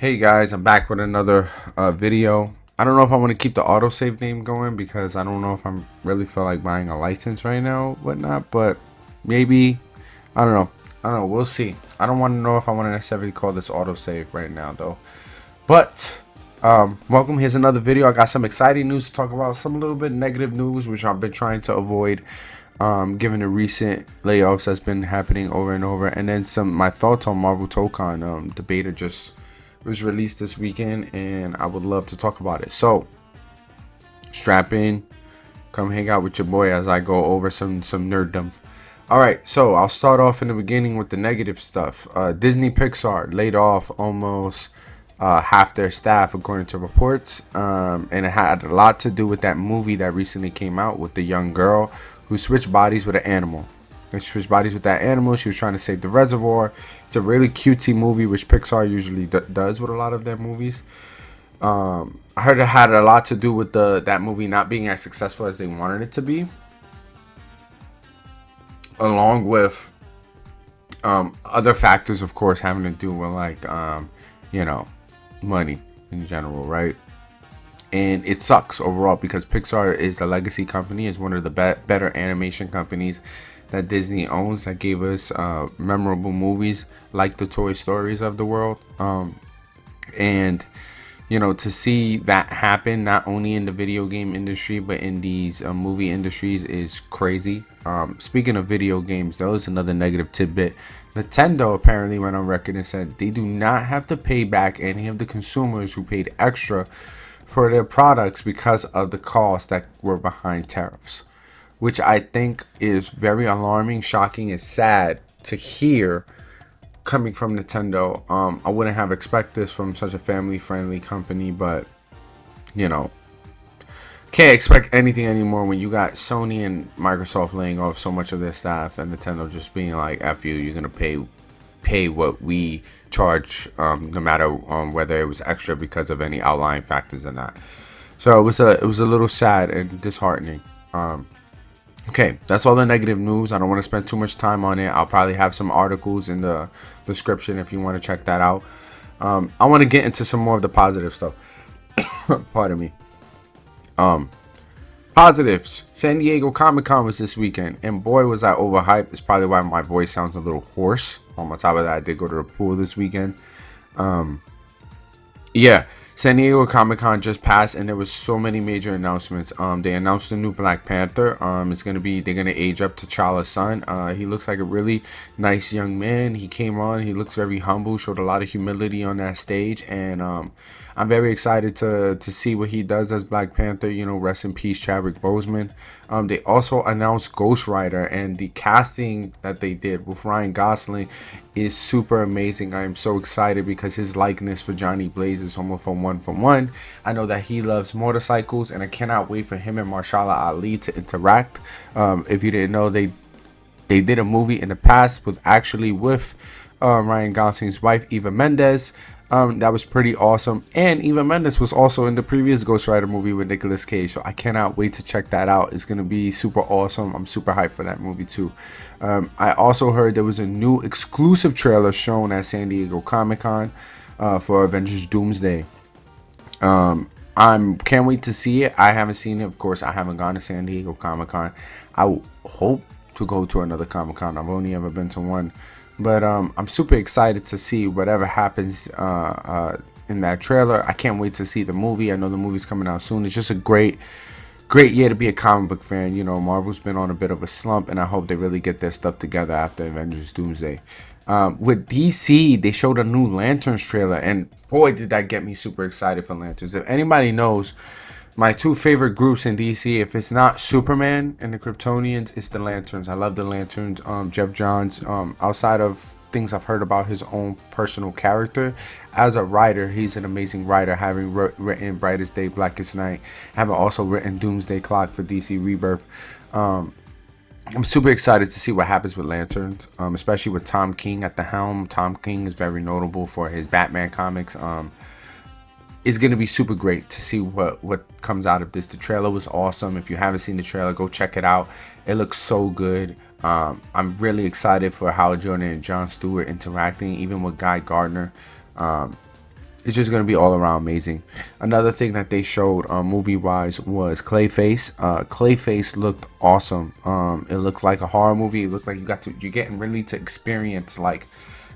Hey guys, I'm back with another video. I don't know if I want to keep the autosave name going because I don't know if I'm really feel like buying a license right now, whatnot. But maybe I don't know. We'll see. I don't want to know if I want to necessarily call this autosave right now though. But welcome. Here's another video. I got some exciting news to talk about. Some little bit negative news, which I've been trying to avoid. Given the recent layoffs that's been happening over and over, and then my thoughts on Marvel Tokon. The beta just was released this weekend, and I would love to talk about it. So strap in, come hang out with your boy as I go over some nerddom. All right, so I'll start off in the beginning with the negative stuff. Disney Pixar laid off almost half their staff, according to reports, and it had a lot to do with that movie that recently came out with the young girl who switched bodies with an animal. She switched bodies with that animal. She was trying to save the reservoir. It's a really cutesy movie, which Pixar usually does with a lot of their movies. I heard it had a lot to do with that movie not being as successful as they wanted it to be, along with other factors, of course, having to do with like money in general, right? And it sucks overall because Pixar is a legacy company. It's one of the better animation companies that Disney owns, that gave us memorable movies like the Toy Stories of the world. And to see that happen not only in the video game industry but in these movie industries is crazy. Speaking of video games, though, is another negative tidbit. Nintendo apparently went on record and said they do not have to pay back any of the consumers who paid extra for their products because of the costs that were behind tariffs, which I think is very alarming, shocking, and sad to hear coming from Nintendo. I wouldn't have expected this from such a family-friendly company, but can't expect anything anymore when you got Sony and Microsoft laying off so much of their staff, and Nintendo just being like, "F you, you're gonna pay what we charge, no matter whether it was extra because of any outlying factors or not." So it was a little sad and disheartening. Okay, that's all the negative news. I don't want to spend too much time on it. I'll probably have some articles in the description if you want to check that out. I want to get into some more of the positive stuff. Pardon me. Positives. San Diego Comic-Con was this weekend, and boy was I overhyped. It's probably why my voice sounds a little hoarse. On top of that, I did go to the pool this weekend. Yeah, San Diego Comic-Con just passed, and there was so many major announcements. They announced a new Black Panther. They're gonna age up T'Challa's son. He looks like a really nice young man. He came on. He looks very humble. Showed a lot of humility on that stage, and I'm very excited to see what he does as Black Panther. Rest in peace, Chadwick Boseman. They also announced Ghost Rider, and the casting that they did with Ryan Gosling is super amazing. I am so excited because his likeness for Johnny Blaze is almost a one for one. I know that he loves motorcycles, and I cannot wait for him and Mahershala Ali to interact. If you didn't know, they did a movie in the past with Ryan Gosling's wife, Eva Mendes. That was pretty awesome, and Eva Mendes was also in the previous Ghost Rider movie with Nicolas Cage, so I cannot wait to check that out. It's gonna be super awesome. I'm super hyped for that movie too. I also heard there was a new exclusive trailer shown at San Diego Comic-Con for Avengers Doomsday. I can't wait to see it. I haven't seen it, of course. I haven't gone to San Diego Comic-Con. I hope to go to another Comic-Con. I've only ever been to one. But I'm super excited to see whatever happens in that trailer. I can't wait to see the movie. I know the movie's coming out soon. It's just a great year to be a comic book fan. Marvel's been on a bit of a slump, and I hope they really get their stuff together after Avengers Doomsday. With DC, they showed a new Lanterns trailer, and boy, did that get me super excited for Lanterns. If anybody knows, my two favorite groups in DC, if it's not Superman and the Kryptonians, it's the Lanterns. I love the Lanterns. Jeff Johns, outside of things I've heard about his own personal character, as a writer, he's an amazing writer, having written Brightest Day, Blackest Night, having also written Doomsday Clock for DC Rebirth. I'm super excited to see what happens with Lanterns, especially with Tom King at the helm. Tom King is very notable for his Batman comics. It's going to be super great to see what comes out of this. The trailer was awesome. If you haven't seen the trailer, go check it out. It looks so good. I'm really excited for Hal Jordan and Jon Stewart interacting, even with Guy Gardner. it's just gonna be all around amazing. Another thing that they showed movie wise was Clayface. Clayface looked awesome. It looked like a horror movie. It looked like you're getting really to experience, like,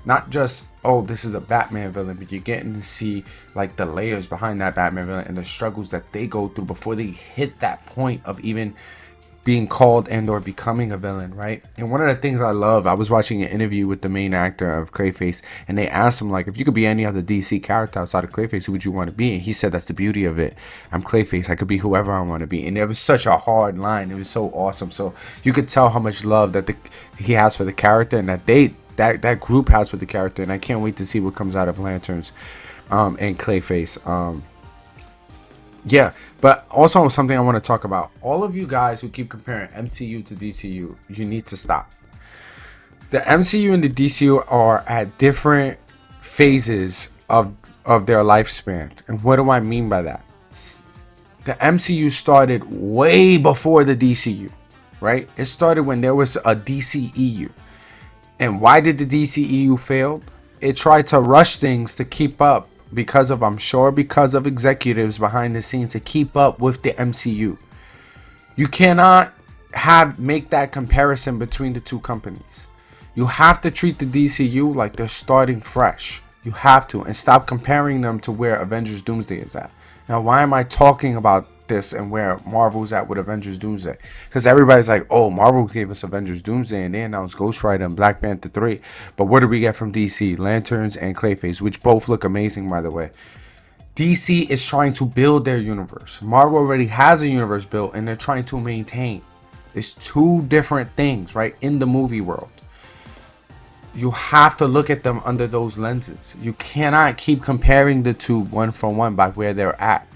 not just, oh, this is a Batman villain, but you're getting to see like the layers behind that Batman villain and the struggles that they go through before they hit that point of even being called and or becoming a villain, right? And one of the things I love, I was watching an interview with the main actor of Clayface, and they asked him, like, if you could be any other DC character outside of Clayface, who would you want to be? And he said, that's the beauty of it. I'm Clayface. I could be whoever I want to be. And it was such a hard line. It was so awesome. So you could tell how much love that he has for the character, and that that group has for the character. And I can't wait to see what comes out of Lanterns and Clayface. Yeah, but also something I want to talk about. All of you guys who keep comparing MCU to DCU, you need to stop. The MCU and the DCU are at different phases of their lifespan. And what do I mean by that? The MCU started way before the DCU, right? It started when there was a DCEU. And why did the DCEU fail? It tried to rush things to keep up. Because of executives behind the scenes to keep up with the MCU. You cannot make that comparison between the two companies. You have to treat the DCU like they're starting fresh. You have to, and stop comparing them to where Avengers Doomsday is at. Now, why am I talking about this and where Marvel's at with Avengers Doomsday? Because everybody's like, oh, Marvel gave us Avengers Doomsday and they announced Ghost Rider and Black Panther 3. But what do we get from DC? Lanterns and Clayface, which both look amazing, by the way. DC is trying to build their universe. Marvel already has a universe built and they're trying to maintain. It's two different things, right, in the movie world. You have to look at them under those lenses. You cannot keep comparing the two one for one by where they're at.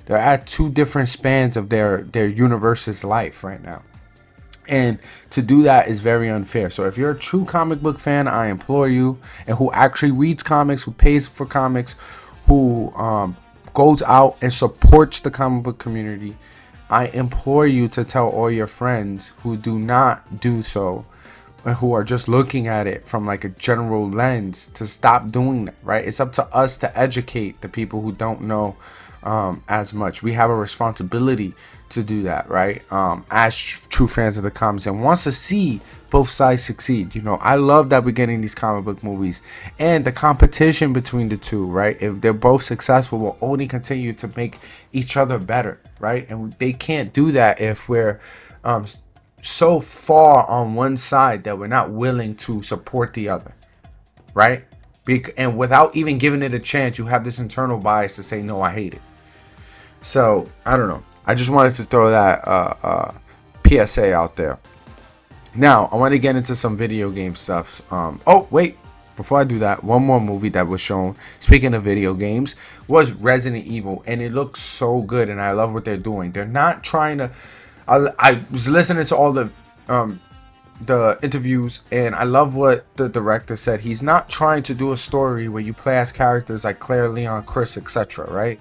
They're at two different spans of their universe's life right now. And to do that is very unfair. So if you're a true comic book fan, I implore you, and who actually reads comics, who pays for comics, who goes out and supports the comic book community, I implore you to tell all your friends who do not do so, and who are just looking at it from like a general lens, to stop doing that, right? It's up to us to educate the people who don't know as much. We have a responsibility to do that, right? As true fans of the comics and wants to see both sides succeed. You know, I love that we're getting these comic book movies and the competition between the two, right? If they're both successful, will only continue to make each other better, right? And they can't do that if we're so far on one side that we're not willing to support the other, right? And without even giving it a chance, you have this internal bias to say, no, I hate it. So I don't know. I just wanted to throw that PSA out there. Now I want to get into some video game stuff. Oh wait, before I do that, one more movie that was shown, speaking of video games, was Resident Evil, and it looks so good, and I love what they're doing. They're not trying to. I was listening to all the interviews, and I love what the director said. He's not trying to do a story where you play as characters like Claire, Leon, Chris, etc., right?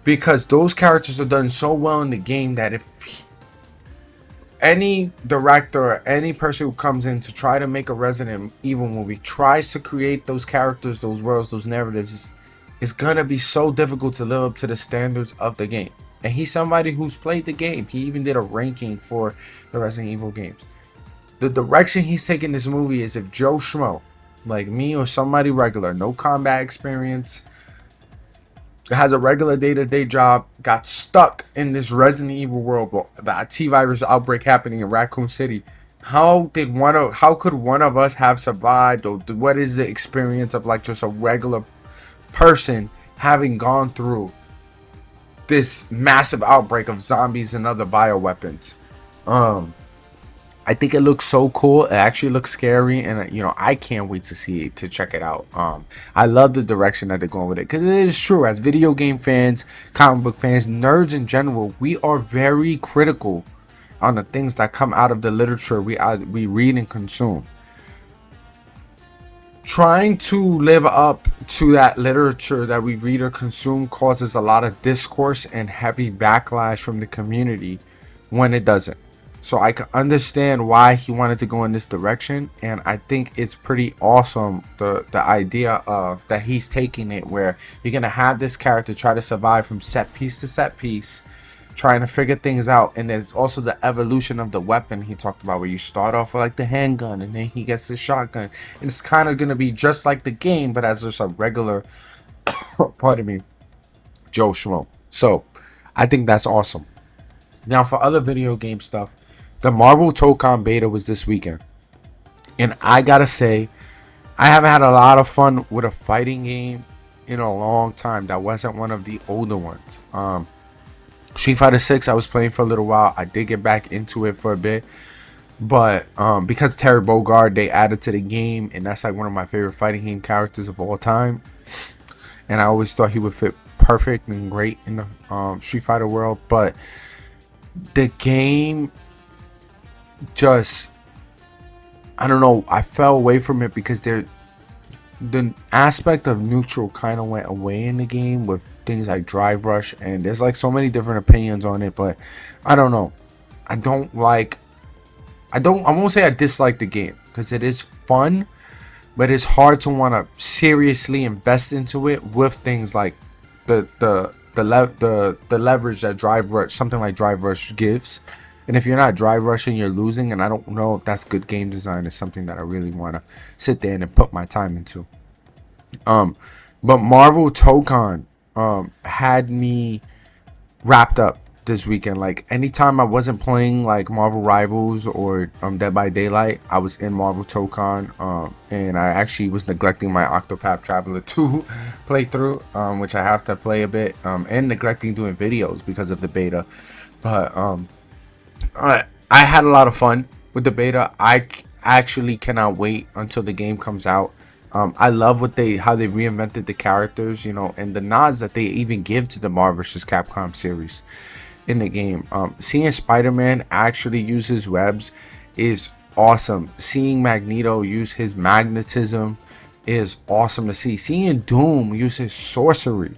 Because those characters are done so well in the game that if any director or any person who comes in to try to make a Resident Evil movie tries to create those characters, those worlds, those narratives, it's gonna be so difficult to live up to the standards of the game. And he's somebody who's played the game. He even did a ranking for the Resident Evil games. The direction he's taking this movie is if Joe Schmo, like me or somebody regular, no combat experience, has a regular day-to-day job, got stuck in this Resident Evil world, the T-virus outbreak happening in Raccoon City. How could one of us have survived? Or what is the experience of like just a regular person having gone through this massive outbreak of zombies and other bioweapons? I think it looks so cool. It actually looks scary, and you know, I can't wait to check it out. I love the direction that they're going with it, because it is true. As video game fans, comic book fans, nerds in general, we are very critical on the things that come out of the literature we read and consume. Trying to live up to that literature that we read or consume causes a lot of discourse and heavy backlash from the community when it doesn't. So I can understand why he wanted to go in this direction, and I think it's pretty awesome the idea of that he's taking it, where you're gonna have this character try to survive from set piece to set piece, trying to figure things out. And there's also the evolution of the weapon he talked about, where you start off with like the handgun, and then he gets the shotgun, and it's kind of gonna be just like the game, but as just a regular pardon me, Joe Schmo. So I think that's awesome. Now for other video game stuff, the Marvel Tokon beta was this weekend, and I gotta say, I haven't had a lot of fun with a fighting game in a long time that wasn't one of the older ones. Street Fighter 6 I was playing for a little while. I did get back into it for a bit, but because Terry Bogard, they added to the game, and that's like one of my favorite fighting game characters of all time, and I always thought he would fit perfect and great in the Street Fighter world. But the game just, I don't know, I fell away from it because the aspect of neutral kind of went away in the game with things like Drive Rush, and there's like so many different opinions on it. But I don't know, I won't say I dislike the game, because it is fun, but it's hard to want to seriously invest into it with things like the leverage that Drive Rush, something like Drive Rush gives. And if you're not drive rushing, you're losing. And I don't know if that's good game design. It's something that I really want to sit there and put my time into. But Marvel Tokon had me wrapped up this weekend. Like anytime I wasn't playing like Marvel Rivals or Dead by Daylight, I was in Marvel Tokon. And I actually was neglecting my Octopath Traveler 2 playthrough, which I have to play a bit, and neglecting doing videos because of the beta. But I had a lot of fun with the beta. I actually cannot wait until the game comes out. I love how they reinvented the characters, and the nods that they even give to the Marvel vs. Capcom series in the game. Seeing Spider-Man actually use his webs is awesome. Seeing Magneto use his magnetism is awesome to see. Seeing Doom use his sorcery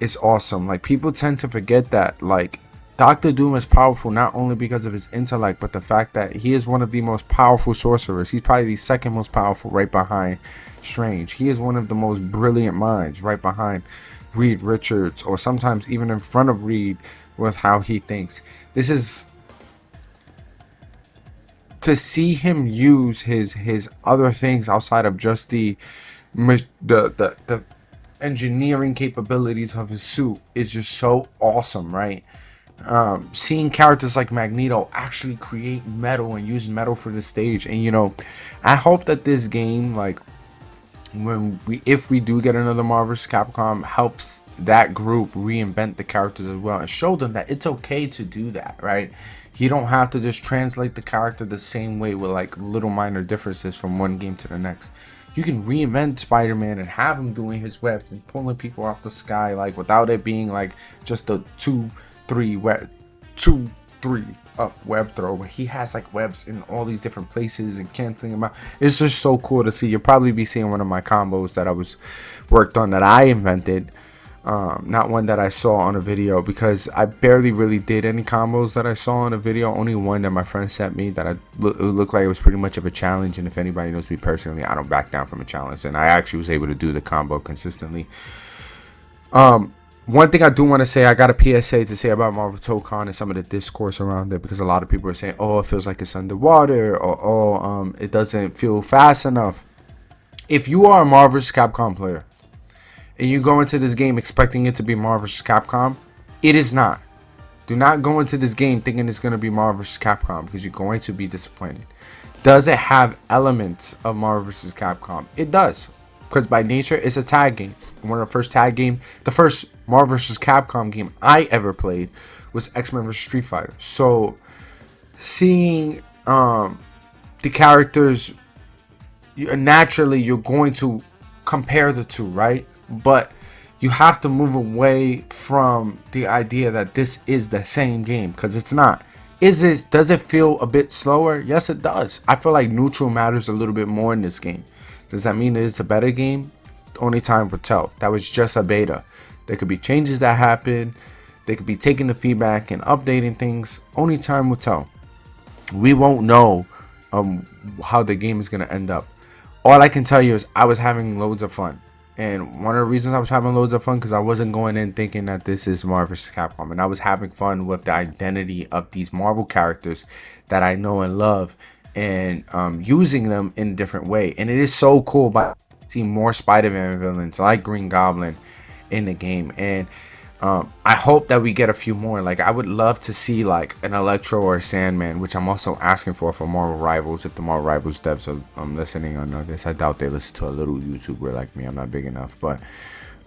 is awesome. Like, people tend to forget that, like, Doctor Doom is powerful not only because of his intellect, but the fact that he is one of the most powerful sorcerers. He's probably the second most powerful, right behind Strange. He is one of the most brilliant minds, right behind Reed Richards, or sometimes even in front of Reed with how he thinks. This is to see him use his other things outside of just the engineering capabilities of his suit is just so awesome, right? Seeing characters like Magneto actually create metal and use metal for the stage. And I hope that this game, like, if we do get another Marvel vs. Capcom, helps that group reinvent the characters as well, and show them that it's okay to do that, right? You don't have to just translate the character the same way with like little minor differences from one game to the next. You can reinvent Spider-Man and have him doing his webs and pulling people off the sky, like, without it being like just a 2-3 up web throw, where he has like webs in all these different places and canceling them out. It's just so cool to see. You'll probably be seeing one of my combos that I was worked on, that I invented, not one that I saw on a video, because I barely really did any combos that I saw on a video. Only one that my friend sent me that it looked like it was pretty much of a challenge. And if anybody knows me personally, I don't back down from a challenge, and I actually was able to do the combo consistently. One thing I do want to say, I got a PSA to say about Marvel Tokon and some of the discourse around it, because a lot of people are saying, oh, it feels like it's underwater, or it doesn't feel fast enough. If you are a Marvel vs. Capcom player and you go into this game expecting it to be Marvel vs. Capcom, it is not. Do not go into this game thinking it's going to be Marvel vs. Capcom, because you're going to be disappointed. Does it have elements of Marvel vs. Capcom? It does, because by nature it's a tag game. One of the first Marvel vs. Capcom game I ever played was X-Men vs. Street Fighter. So seeing the characters, naturally you're going to compare the two, right? But you have to move away from the idea that this is the same game, because it's not. Does it feel a bit slower? Yes, it does. I feel like neutral matters a little bit more in this game. Does that mean it's a better game? Only time will tell. That was just a beta. There could be changes that happen. They could be taking the feedback and updating things. Only time will tell. We won't know um how the game is gonna end up. All I can tell you is I was having loads of fun. And one of the reasons I was having loads of fun because I wasn't going in thinking that this is Marvel vs. Capcom, and I was having fun with the identity of these Marvel characters that I know and love, and using them in a different way. And it is so cool by seeing more Spider-Man villains like Green Goblin in the game. And I hope that we get a few more. Like, I would love to see like an Electro or a Sandman, which I'm also asking for Marvel Rivals. If the Marvel Rivals devs are listening on this, I doubt they listen to a little YouTuber like me. I'm not big enough, but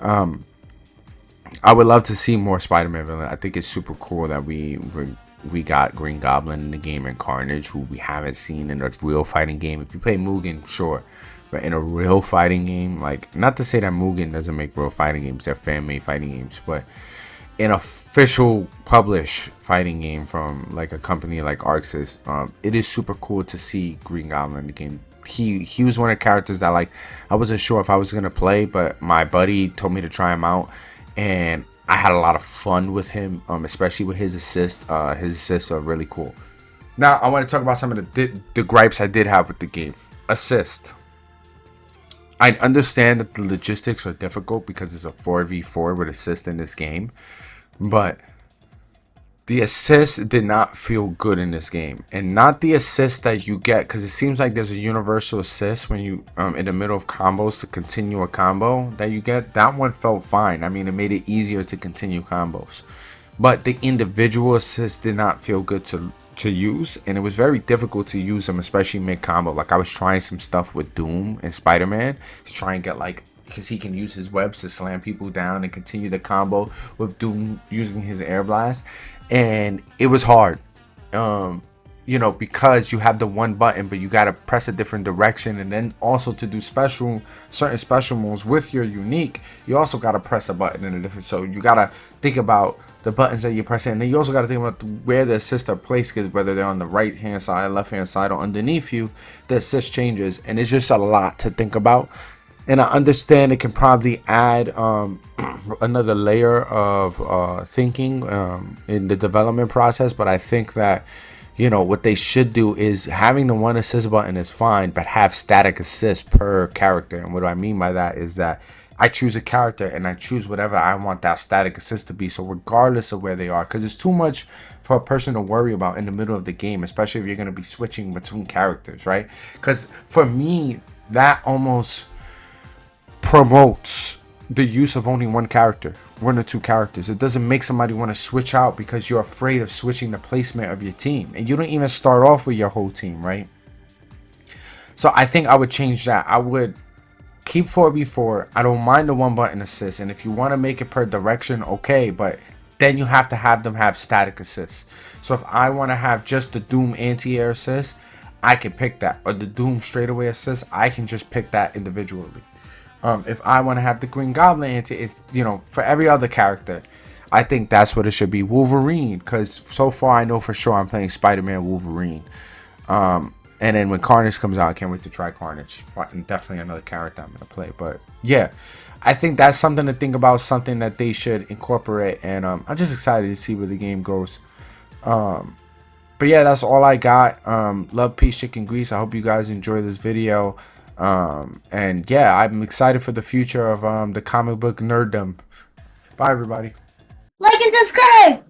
I would love to see more Spider-Man villain. I think it's super cool that we got Green Goblin in the game, and Carnage, who we haven't seen in a real fighting game. If you play Mugen, sure, but in a real fighting game, like, not to say that Mugen doesn't make real fighting games, they're fan-made fighting games, but an official published fighting game from like a company like Arxis, it is super cool to see Green Goblin in the game. He was one of the characters that, like, I wasn't sure if I was gonna play, but my buddy told me to try him out, and I had a lot of fun with him, especially with his assists. His assists are really cool. Now I want to talk about some of the gripes I did have with the game. Assist. I understand that the logistics are difficult because it's a 4v4 with assist in this game, but the assist did not feel good in this game, and not the assist that you get, because it seems like there's a universal assist when you in the middle of combos to continue a combo that you get. That one felt fine. I mean, it made it easier to continue combos, but the individual assists did not feel good to use, and it was very difficult to use them, especially mid combo. Like, I was trying some stuff with Doom and Spider-Man to try and get, like, because he can use his webs to slam people down and continue the combo with Doom using his air blast, and it was hard, because you have the one button, but you got to press a different direction, and then also to do certain special moves with your unique, you also got to press a button in a different, so you got to think about the buttons that you're pressing, and then you also got to think about where the assists are placed, because whether they're on the right hand side, left hand side, or underneath you, the assist changes, and it's just a lot to think about. And I understand it can probably add another layer of thinking in the development process, but I think that, what they should do is having the one assist button is fine, but have static assist per character. And what do I mean by that is that I choose a character and I choose whatever I want that static assist to be. So regardless of where they are, because it's too much for a person to worry about in the middle of the game, especially if you're going to be switching between characters, right? Because for me, that almost promotes the use of only one or two characters. It doesn't make somebody want to switch out because you're afraid of switching the placement of your team, and you don't even start off with your whole team, right? So I think I would change that. I would keep 4v4. I don't mind the one button assist, and if you want to make it per direction, okay, but then you have to have them have static assists. So if I want to have just the Doom anti-air assist, I can pick that, or the Doom straightaway assist, I can just pick that individually. If I want to have the Green Goblin, it's for every other character, I think that's what it should be. Wolverine, because so far I know for sure I'm playing Spider-Man Wolverine. And then when Carnage comes out, I can't wait to try Carnage. And definitely another character I'm gonna play. But yeah, I think that's something to think about, something that they should incorporate. And I'm just excited to see where the game goes. But yeah, that's all I got. Love, peace, chicken grease. I hope you guys enjoy this video. And yeah, I'm excited for the future of the comic book nerddom. Bye everybody. Like and subscribe!